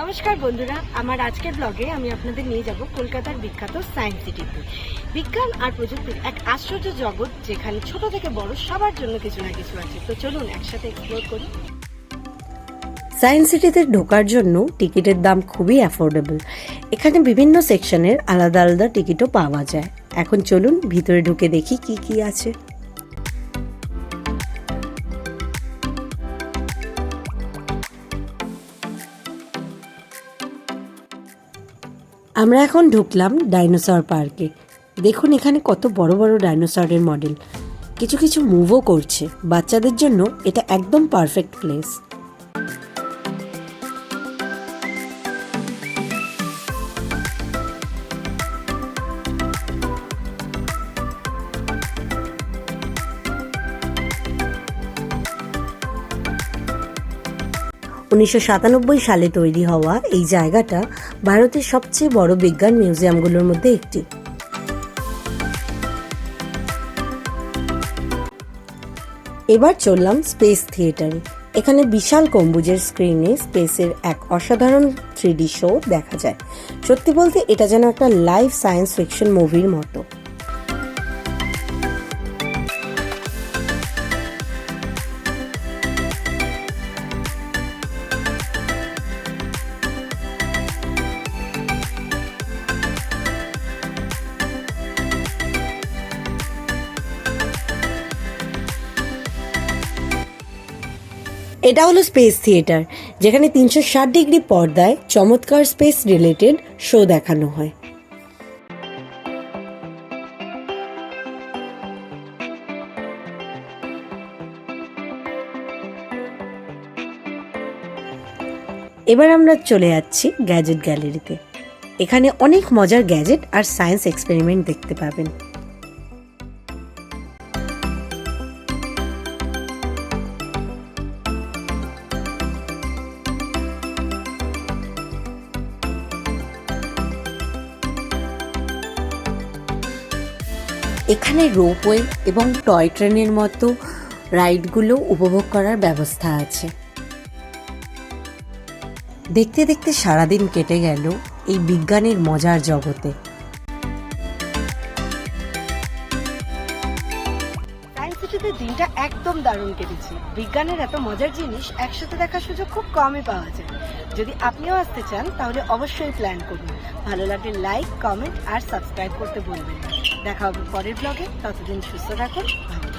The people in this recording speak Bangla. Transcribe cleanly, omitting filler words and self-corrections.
নমস্কার বন্ধুরা, আমার আজকের ব্লগে আমি আপনাদের নিয়ে যাব কলকাতার বিখ্যাত সায়েন্স সিটিতে। বিজ্ঞান আর প্রযুক্তির এক আশ্চর্য জগৎ, যেখানে ছোট থেকে বড় সবার জন্য কিছু না কিছু আছে। তো চলুন একসাথে এক্সপ্লোর করি। সায়েন্স সিটিতে ঢোকার জন্য টিকিটের দাম খুবই অ্যাফোর্ডেবল। এখানে বিভিন্ন সেকশনের আলাদা আলাদা টিকিটও পাওয়া যায়। এখন চলুন ভিতরে ঢুকে দেখি কি কি আছে। আমরা এখন ঢুকলাম ডাইনোসর পার্কে। দেখুন এখানে কত বড় বড় ডাইনোসরের মডেল, কিছু কিছু মুভও করছে। বাচ্চাদের জন্য এটা একদম পারফেক্ট প্লেস। (1997) সালে তৈরি হওয়া এই জায়গাটা ভারতের সবচেয়ে বড় বিজ্ঞান মিউজিয়ামগুলোর মধ্যে একটি। এবার চললাম স্পেস থিয়েটারে। এখানে বিশাল গম্বুজের স্ক্রিনে স্পেসের এক অসাধারণ 3D শো দেখা যায়। সত্যি বলতে এটা যেন একটা লাইভ সায়েন্স ফিকশন মুভির মতো। এটা হলো স্পেস থিয়েটার, যেখানে 360 ডিগ্রি পর্দায় চমৎকার স্পেস রিলেটেড শো দেখানো হয়। এবার আমরা চলে যাচ্ছি গ্যাজেট গ্যালারিতে। এখানে অনেক মজার গ্যাজেট আর সায়েন্স এক্সপেরিমেন্ট দেখতে পাবেন। এখানে রোপওয়ে এবং টয় ট্রেনের মতো রাইডগুলো উপভোগ করার ব্যবস্থা আছে। দেখতে দেখতে সারাদিন কেটে গেল এই বিজ্ঞানের মজার জগতে। সায়েন্স সিটিতে দিনটা একদম দারুণ কেটেছে। বিজ্ঞানের এত মজার জিনিস একসাথে দেখার সুযোগ খুব কমই পাওয়া যায়। যদি আপনিও আসতে চান তাহলে অবশ্যই প্ল্যান করুন। ভালো লাগলে লাইক, কমেন্ট আর সাবস্ক্রাইব করতে ভুলবেন না। দেখা হবে পরের ব্লগে। ততদিন সুস্থ থাকুন, ভালো থাকুন।